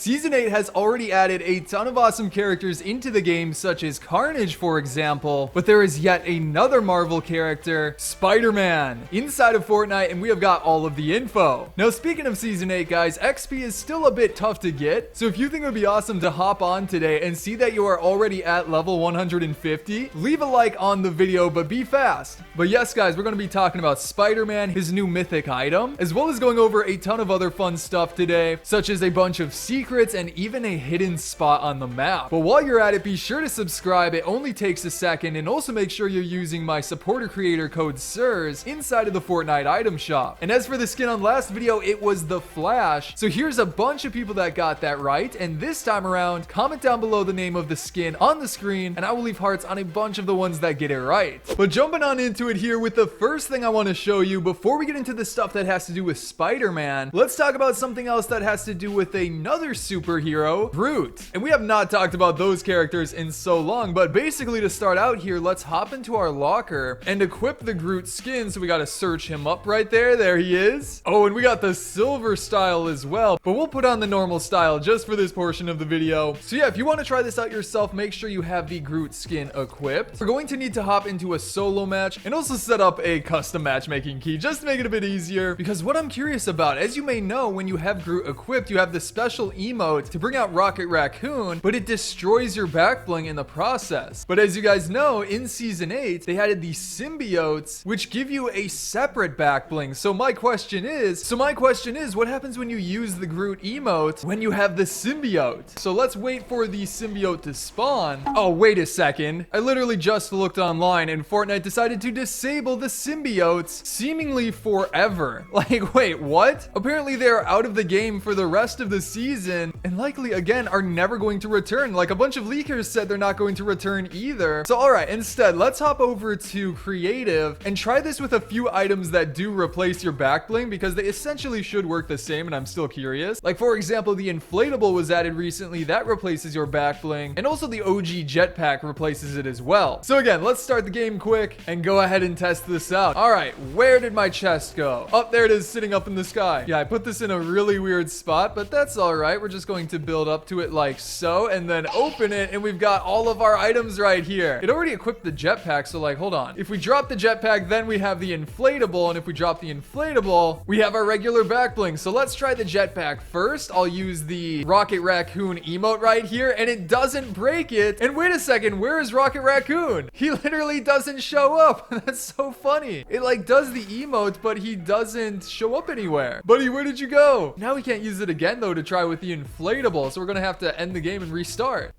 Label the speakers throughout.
Speaker 1: Season 8 has already added a ton of awesome characters into the game, such as Carnage, for example, but there is yet another Marvel character, Spider-Man, inside of Fortnite, and we have got all of the info. Now, speaking of Season 8, guys, XP is still a bit tough to get, so if you think it would be awesome to hop on today and see that you are already at level 150, leave a like on the video, but be fast. But yes, guys, we're going to be talking about Spider-Man, his new mythic item, as well as going over a ton of other fun stuff today, such as a bunch of secrets and even a hidden spot on the map. But while you're at it, be sure to subscribe. It only takes a second, and also make sure you're using my supporter creator code SIRS inside of the Fortnite item shop. And as for the skin on last video, it was the Flash. So here's a bunch of people that got that right, and this time around, comment down below the name of the skin on the screen, and I will leave hearts on a bunch of the ones that get it right. But jumping on into it here with the first thing I want to show you before we get into the stuff that has to do with Spider-Man, let's talk about something else that has to do with another superhero, Groot. And we have not talked about those characters in so long, but basically to start out here, let's hop into our locker and equip the Groot skin. So we got to search him up right there. There he is. Oh, and we got the silver style as well, but we'll put on the normal style just for this portion of the video. So yeah, if you want to try this out yourself, make sure you have the Groot skin equipped. We're going to need to hop into a solo match and also set up a custom matchmaking key just to make it a bit easier, because what I'm curious about, as you may know, when you have Groot equipped, you have the special emote to bring out Rocket Raccoon, but it destroys your back bling in the process. But as you guys know, in Season 8, they added the symbiotes, which give you a separate back bling. So my question is, what happens when you use the Groot emote when you have the symbiote? So let's wait for the symbiote to spawn. Oh, wait a second. I literally just looked online and Fortnite decided to disable the symbiotes seemingly forever. Like, wait, what? Apparently they're out of the game for the rest of the season and likely again are never going to return. Like, a bunch of leakers said they're not going to return either. So alright, instead let's hop over to creative and try this with a few items that do replace your back bling, because they essentially should work the same, and I'm still curious. Like, for example, the inflatable was added recently that replaces your back bling, and also the OG jetpack replaces it as well. So again, let's start the game quick and go ahead and test this out. Alright, where did my chest go? Oh, there it is, sitting up in the sky. Yeah, I put this in a really weird spot, but that's alright. We're just going to build up to it like so, and then open it, and we've got all of our items right here. It already equipped the jetpack, so like, hold on. If we drop the jetpack, then we have the inflatable, and if we drop the inflatable, we have our regular back bling. So let's try the jetpack first. I'll use the Rocket Raccoon emote right here, and it doesn't break it. And wait a second, where is Rocket Raccoon? He literally doesn't show up. That's so funny. It like does the emote, but he doesn't show up anywhere. Buddy, where did you go? Now we can't use it again though to try with the inflatable, so we're gonna have to end the game and restart.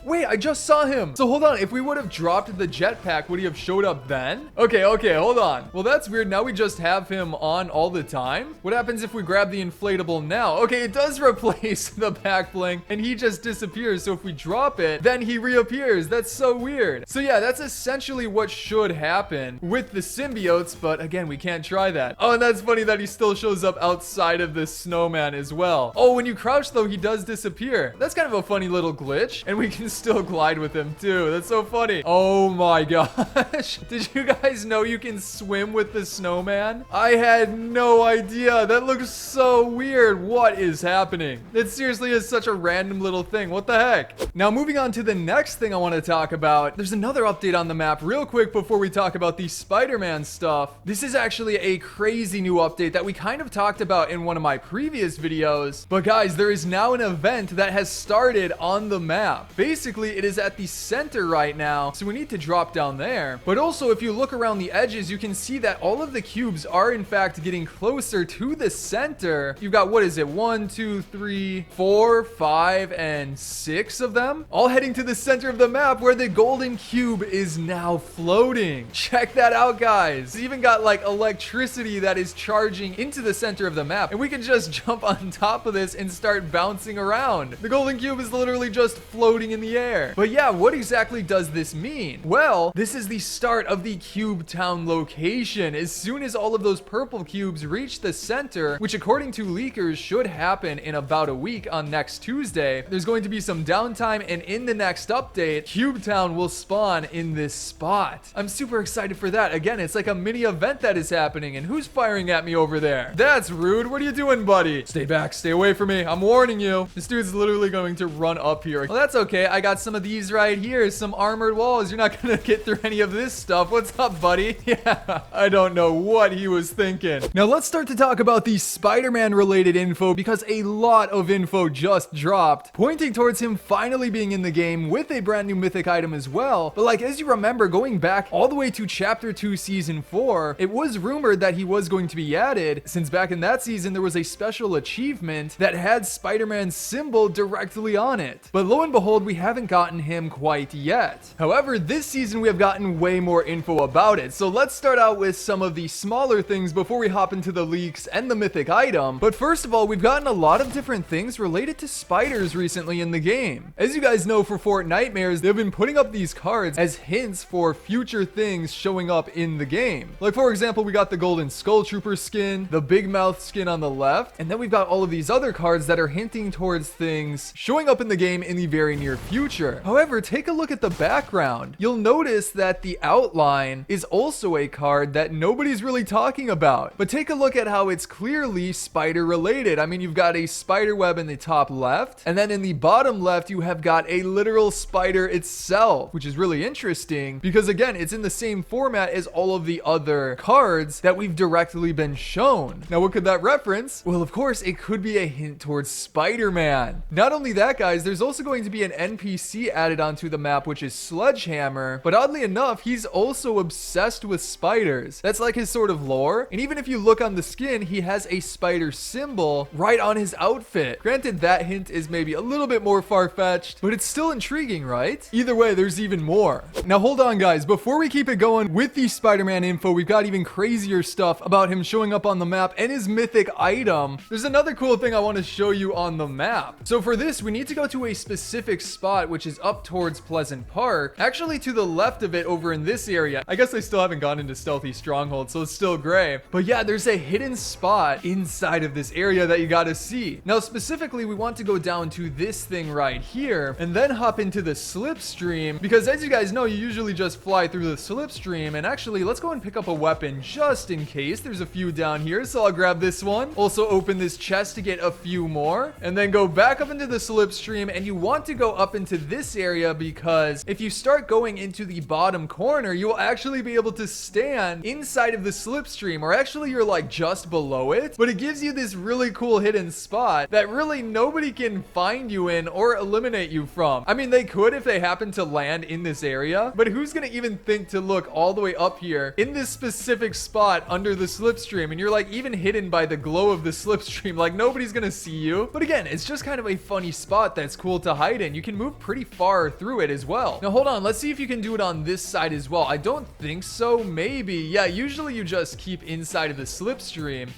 Speaker 1: Wait, I just saw him. So hold on, if we would have dropped the jetpack, would he have showed up then? Okay, hold on. Well, that's weird. Now we just have him on all the time. What happens if we grab the inflatable now? Okay, it does replace the back bling and he just disappears. So if we drop it, then he reappears. That's so weird. So yeah, that's essentially what should happen with the symbiotes, but again, we can't try that. Oh, and that's funny that he still shows up outside of the snowman as well. Oh, when you crouch though, he does disappear. That's kind of a funny little glitch, and we can still glide with him too. That's so funny. Oh my gosh. Did you guys know you can swim with the snowman? I had no idea. That looks so weird. What is happening? It seriously is such a random little thing. What the heck? Now moving on to the next thing I want to talk about. There's another update on the map real quick before we talk about the Spider-Man stuff. This is actually a crazy new update that we kind of talked about in one of my previous videos. But guys, there is now an event that has started on the map. Basically, it is at the center right now, so we need to drop down there. But also, if you look around the edges, you can see that all of the cubes are in fact getting closer to the center. You've got, what is it, 1, 2, 3, 4, 5, and 6 of them, all heading to the center of the map where the golden cube is now floating. Check that out, guys. It's even got like electricity that is charging into the center of the map, and we can just jump on top of this and start bouncing around. The golden cube is literally just floating in the the air. But yeah, what exactly does this mean? Well, this is the start of the cubetown location. As soon as all of those purple cubes reach the center, which according to leakers should happen in about a week on next Tuesday, there's going to be some downtime, and in the next update, cubetown will spawn in this spot. I'm super excited for that. Again, it's like a mini event that is happening. And who's firing at me over there? That's rude. What are you doing, buddy? Stay back. Stay away from me. I'm warning you. This dude's literally going to run up here. Well, that's okay. I got some of these right here. Some armored walls. You're not going to get through any of this stuff. What's up, buddy? Yeah, I don't know what he was thinking. Now, let's start to talk about the Spider-Man related info, because a lot of info just dropped, pointing towards him finally being in the game with a brand new mythic item as well. But like, as you remember, going back all the way to Chapter 2, Season 4, it was rumored that he was going to be added, since back in that season, there was a special achievement that had Spider-Man's symbol directly on it. But lo and behold, we haven't gotten him quite yet. However, this season, we have gotten way more info about it. So let's start out with some of the smaller things before we hop into the leaks and the mythic item. But first of all, we've gotten a lot of different things related to spiders recently in the game. As you guys know, for Fortnitemares, they've been putting up these cards as hints for future things showing up in the game. Like, for example, we got the golden skull trooper skin, the big mouth skin on the left, and then we've got all of these other cards that are hinting towards things showing up in the game in the very near future. However, take a look at the background. You'll notice that the outline is also a card that nobody's really talking about. But take a look at how it's clearly spider related. I mean, you've got a spider web in the top left, and then in the bottom left, you have got a literal spider itself, which is really interesting because, again, it's in the same format as all of the other cards that we've directly been shown. Now, what could that reference? Well, of course, it could be a hint towards Spider-Man. Not only that, guys, there's also going to be an NPC added onto the map, which is Sledgehammer, but oddly enough, he's also obsessed with spiders. That's like his sort of lore, and even if you look on the skin, he has a spider symbol right on his outfit. Granted, that hint is maybe a little bit more far-fetched, but it's still intriguing, right? Either way, there's even more. Now, hold on, guys. Before we keep it going with the Spider-Man info, we've got even crazier stuff about him showing up on the map and his mythic item. There's another cool thing I want to show you on the map. So for this, we need to go to a specific spot, which is up towards Pleasant Park, actually to the left of it over in this area. I guess I still haven't gone into Stealthy Stronghold, so it's still gray. But yeah, there's a hidden spot inside of this area that you got to see. Now, specifically, we want to go down to this thing right here and then hop into the slipstream, because as you guys know, you usually just fly through the slipstream. And actually, let's go and pick up a weapon just in case. There's a few down here, so I'll grab this one. Also open this chest to get a few more, and then go back up into the slipstream. And you want to go up into this area because if you start going into the bottom corner, you will actually be able to stand inside of the slipstream, or actually you're like just below it, but it gives you this really cool hidden spot that really nobody can find you in or eliminate you from. I mean, they could if they happen to land in this area, but who's gonna even think to look all the way up here in this specific spot under the slipstream, and you're like even hidden by the glow of the slipstream, like nobody's gonna see you. But again, it's just kind of a funny spot that's cool to hide in. You can move pretty far through it as well. Now hold on, let's see if you can do it on this side as well. I don't think so. Maybe. Yeah, usually you just keep inside of the slipstream.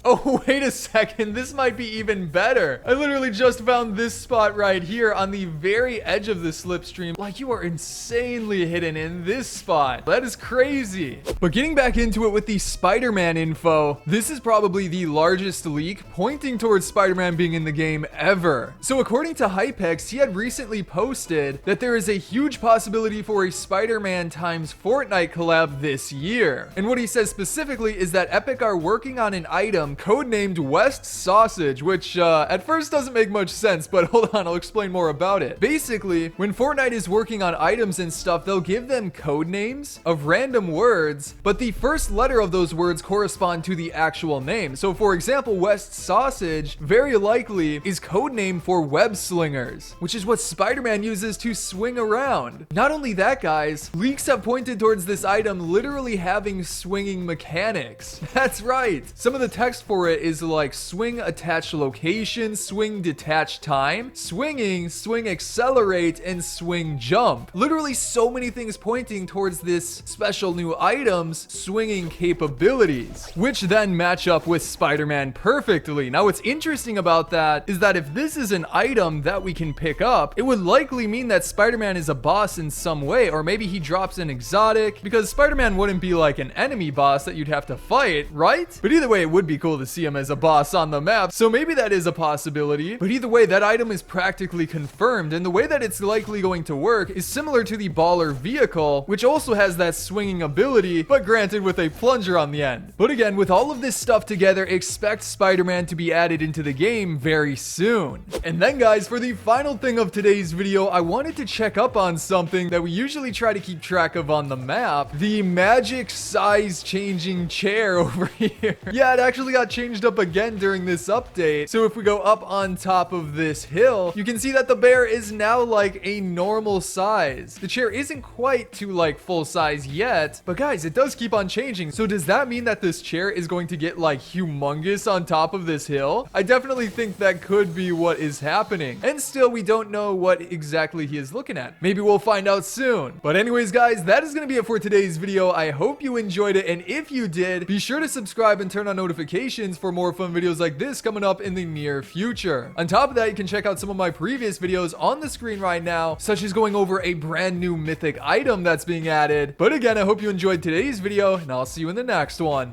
Speaker 1: Oh, wait a second. This might be even better. I literally just found this spot right here on the very edge of the slipstream. Like, you are insanely hidden in this spot. That is crazy. But getting back into it with the Spider-Man info, this is probably the largest leak pointing towards Spider-Man being in the game ever. So according to Hypex, he had recently posted that there is a huge possibility for a Spider-Man times Fortnite collab this year. And what he says specifically is that Epic are working on an item codenamed WestSausage, which at first doesn't make much sense, but hold on, I'll explain more about it. Basically, when Fortnite is working on items and stuff, they'll give them code names of random words, but the first letter of those words correspond to the actual name. So for example, WestSausage very likely is codenamed for web slingers, which is what Spider-Man uses to swing around. Not only that, guys, leaks have pointed towards this item literally having swinging mechanics. That's right. Some of the text for it is like swing attach location, swing detach time, swinging, swing accelerate, and swing jump. Literally so many things pointing towards this special new item's swinging capabilities, which then match up with Spider-Man perfectly. Now what's interesting about that is that if this is an item that we can pick up, it would likely mean that Spider-Man is a boss in some way, or maybe he drops an exotic, because Spider-Man wouldn't be like an enemy boss that you'd have to fight, right? But either way, it would be cool to see him as a boss on the map, so maybe that is a possibility. But either way, that item is practically confirmed, and the way that it's likely going to work is similar to the baller vehicle, which also has that swinging ability, but granted with a plunger on the end. But again, with all of this stuff together, expect Spider-Man to be added into the game very soon. And then guys, for the final thing of today's video, I wanted to check up on something that we usually try to keep track of on the map, the magic size changing chair over here. Yeah, it actually got changed up again during this update. So if we go up on top of this hill, you can see that the bear is now like a normal size. The chair isn't quite to like full size yet, but guys, it does keep on changing. So does that mean that this chair is going to get like humongous on top of this hill? I definitely think that could be what is happening. And still, we don't know what exactly he is looking at. Maybe we'll find out soon. But anyways, guys, that is going to be it for today's video. I hope you enjoyed it. And if you did, be sure to subscribe and turn on notifications for more fun videos like this coming up in the near future. On top of that, you can check out some of my previous videos on the screen right now, such as going over a brand new mythic item that's being added. But again, I hope you enjoyed today's video, and I'll see you in the next one.